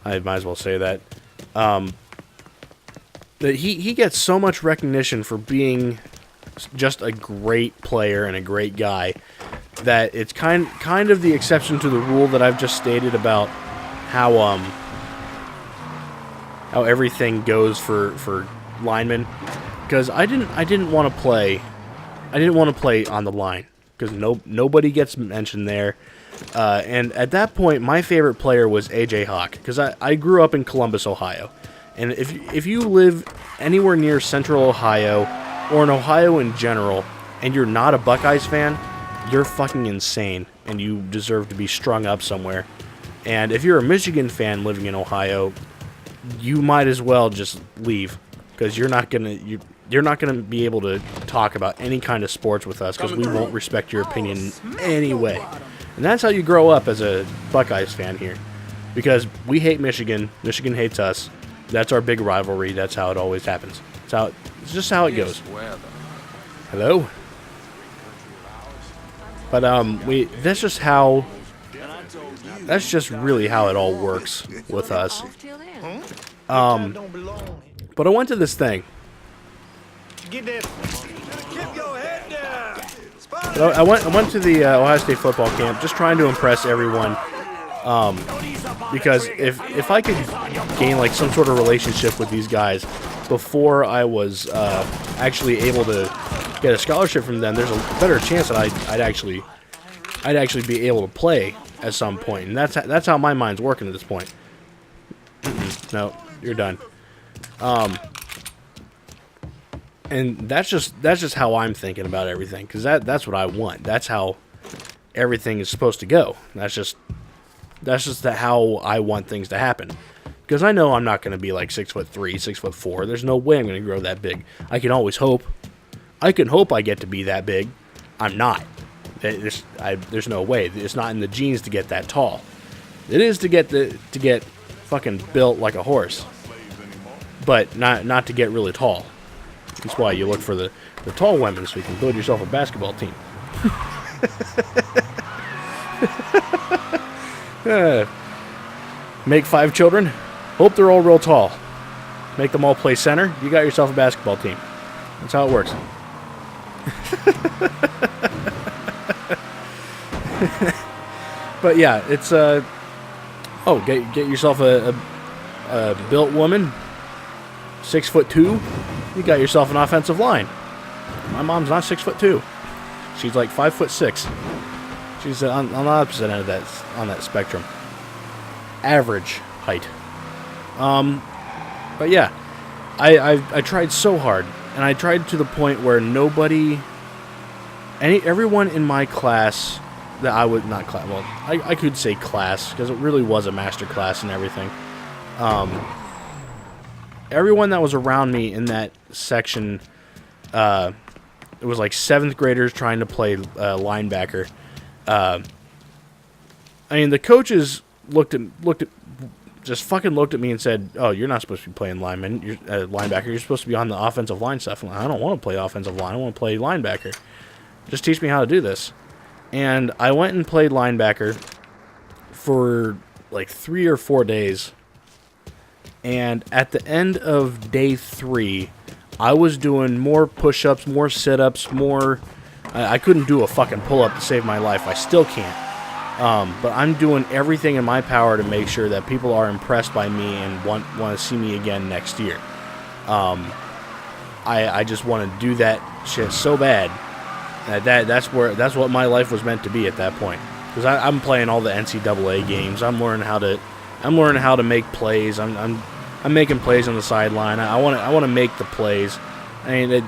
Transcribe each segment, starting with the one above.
I might as well say that. That he gets so much recognition for being just a great player and a great guy that it's kind of the exception to the rule that I've just stated about how everything goes for linemen, because I didn't want to play on the line because nobody gets mentioned there. And at that point, my favorite player was AJ Hawk, because I grew up in Columbus, Ohio. And if you live anywhere near Central Ohio, or in Ohio in general, and you're not a Buckeyes fan, you're fucking insane, and you deserve to be strung up somewhere. And if you're a Michigan fan living in Ohio, you might as well just leave, because you're not gonna be able to talk about any kind of sports with us, because we won't respect your opinion anyway. And that's how you grow up as a Buckeyes fan here, because we hate Michigan. Michigan hates us. That's our big rivalry. That's how it always happens. It's just how it goes. Hello? But that's just really how it all works with us. But I went to this thing. I went to the Ohio State football camp, just trying to impress everyone. Because if I could gain like some sort of relationship with these guys before I was actually able to get a scholarship from them, there's a better chance that I'd actually be able to play at some point. And that's how my mind's working at this point. No, you're done. And that's just how I'm thinking about everything, because that's what I want. That's how everything is supposed to go. That's just how I want things to happen. Because I know I'm not going to be like 6'3", 6'4". There's no way I'm going to grow that big. I can always hope. I can hope I get to be that big. I'm not. There's no way. It's not in the genes to get that tall. It is to get fucking built like a horse, but not to get really tall. That's why you look for the tall women, so you can build yourself a basketball team. Make 5 children. Hope they're all real tall. Make them all play center. You got yourself a basketball team. That's how it works. But yeah, it's get yourself a built woman, 6'2". You got yourself an offensive line. My mom's not 6'2". She's like 5'6". She's on the opposite end of that spectrum. Average height. But yeah, I tried so hard, and I tried to the point where everyone in my class that I would not class. Well, I could say class, because it really was a master class and everything. Everyone that was around me in that section, it was like 7th graders trying to play linebacker. I mean, the coaches looked at me and said, "Oh, you're not supposed to be playing lineman. You're linebacker. You're supposed to be on the offensive line stuff." I'm like, I don't want to play offensive line. I want to play linebacker. Just teach me how to do this. And I went and played linebacker for like 3 or 4 days. And at the end of day 3, I was doing more push-ups, more sit-ups, more... I couldn't do a fucking pull-up to save my life. I still can't. But I'm doing everything in my power to make sure that people are impressed by me and want to see me again next year. I just want to do that shit so bad. That's what my life was meant to be at that point. Because I'm playing all the NCAA games. I'm learning how to make plays. I'm making plays on the sideline. I want to make the plays. I mean,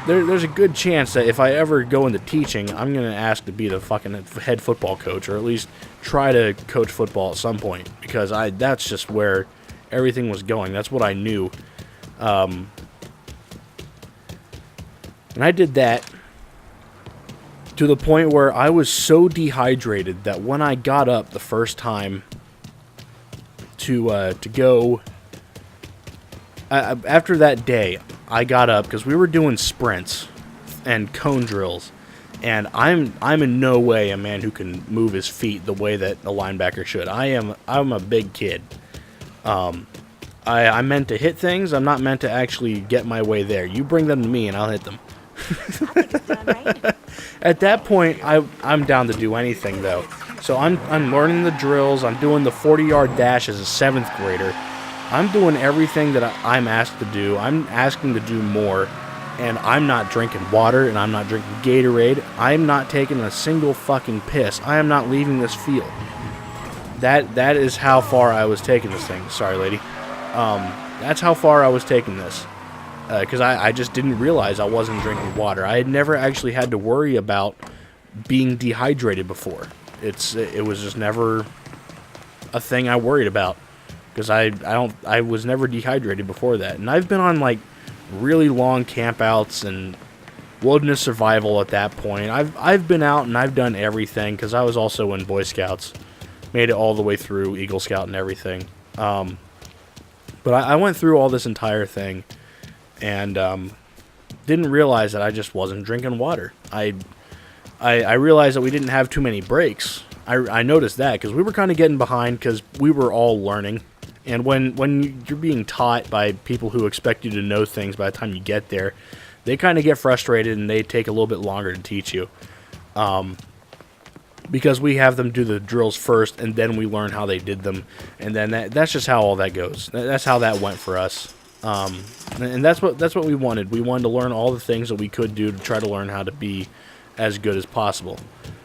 there's a good chance that if I ever go into teaching, I'm going to ask to be the fucking head football coach, or at least try to coach football at some point, because that's just where everything was going. That's what I knew. And I did that to the point where I was so dehydrated that when I got up the first time to go, after that day, I got up because we were doing sprints and cone drills, and I'm in no way a man who can move his feet the way that a linebacker should. I'm a big kid, I'm meant to hit things. I'm not meant to actually get my way there. You bring them to me and I'll hit them. At that point, I'm down to do anything, though. So I'm learning the drills. I'm doing the 40-yard dash as a 7th grader. I'm doing everything that I'm asked to do. I'm asking to do more. And I'm not drinking water, and I'm not drinking Gatorade. I'm not taking a single fucking piss. I am not leaving this field. That is how far I was taking this thing. Sorry, lady. That's how far I was taking this. Because I just didn't realize I wasn't drinking water. I had never actually had to worry about being dehydrated before. It was just never a thing I worried about. Because I was never dehydrated before that. And I've been on, like, really long campouts and wilderness survival at that point. I've been out and I've done everything because I was also in Boy Scouts. Made it all the way through Eagle Scout and everything. But I went through all this entire thing and didn't realize that I just wasn't drinking water. I realized that we didn't have too many breaks. I noticed that because we were kind of getting behind because we were all learning. And when you're being taught by people who expect you to know things by the time you get there, they kind of get frustrated and they take a little bit longer to teach you. Because we have them do the drills first and then we learn how they did them. And then that's just how all that goes. That's how that went for us. And that's what we wanted. We wanted to learn all the things that we could do to try to learn how to be as good as possible.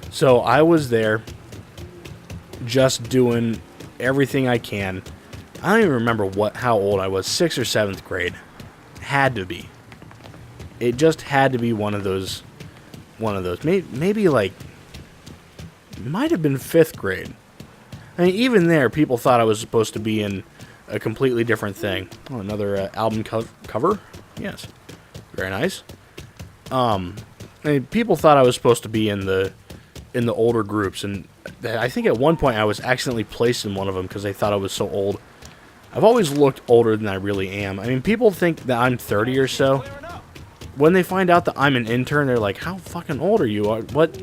So I was there just doing everything I can. I don't even remember how old I was. 6th or 7th grade. Had to be. It just had to be one of those. Maybe like. Might have been 5th grade. I mean, even there, people thought I was supposed to be in a completely different thing. Oh, another album cover? Yes. Very nice. I mean, people thought I was supposed to be in the older groups, and I think at one point I was accidentally placed in one of them because they thought I was so old. I've always looked older than I really am. I mean, people think that I'm 30 or so. When they find out that I'm an intern, they're like, how fucking old are you? What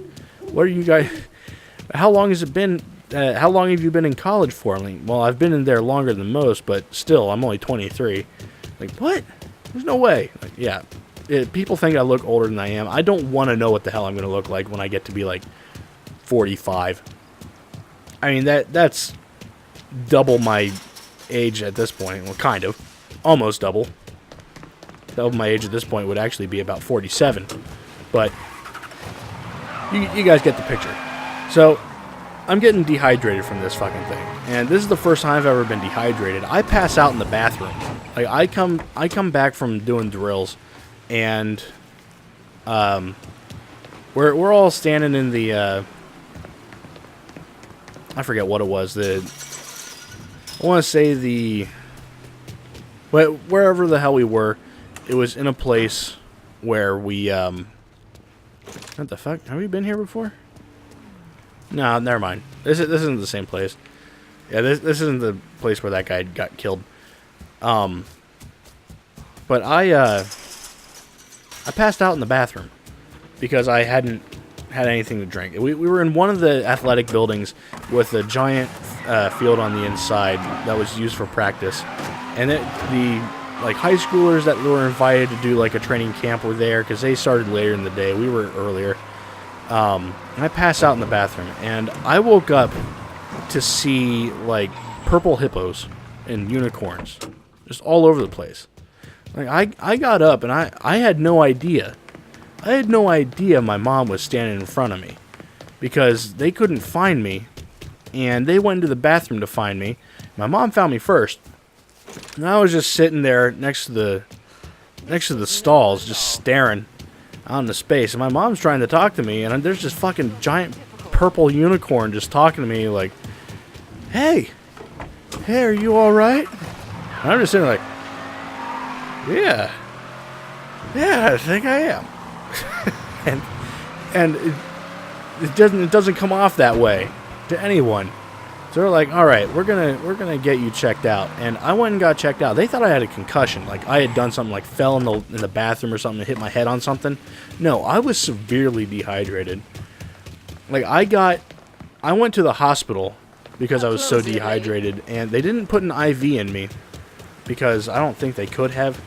are you guys... How long has it been? How long have you been in college for? I'm like, well, I've been in there longer than most, but still, I'm only 23. Like, what? There's no way. Like, yeah. People think I look older than I am. I don't want to know what the hell I'm going to look like when I get to be, like, 45. I mean, that's double my age at this point. Well, kind of. Almost double. Double my age at this point would actually be about 47. But you guys get the picture. So, I'm getting dehydrated from this fucking thing. And this is the first time I've ever been dehydrated. I pass out in the bathroom. Like, I come back from doing drills, and we're all standing in the I forget what it was. I want to say wherever the hell we were, it was in a place where we what the fuck? Have we been here before? No, never mind. This isn't the same place. Yeah, this isn't the place where that guy got killed. But I passed out in the bathroom because I hadn't had anything to drink. We were in one of the athletic buildings with a giant field on the inside that was used for practice, and the high schoolers that were invited to do like a training camp were there because they started later in the day. We were earlier. And I passed out in the bathroom, and I woke up to see, like, purple hippos and unicorns just all over the place. Like, I got up, and I had no idea. I had no idea my mom was standing in front of me because they couldn't find me, and they went into the bathroom to find me. My mom found me first, and I was just sitting there next to the stalls, just staring out into space, and my mom's trying to talk to me, and there's this fucking giant purple unicorn just talking to me like, hey, are you alright? And I'm just sitting there like, yeah, I think I am. and it doesn't come off that way to anyone. So they're like, all right, we're gonna get you checked out. And I went and got checked out. They thought I had a concussion, like I had done something, like fell in the bathroom or something and hit my head on something. No, I was severely dehydrated. Like I went to the hospital because I was so dehydrated. And they didn't put an IV in me because I don't think they could have.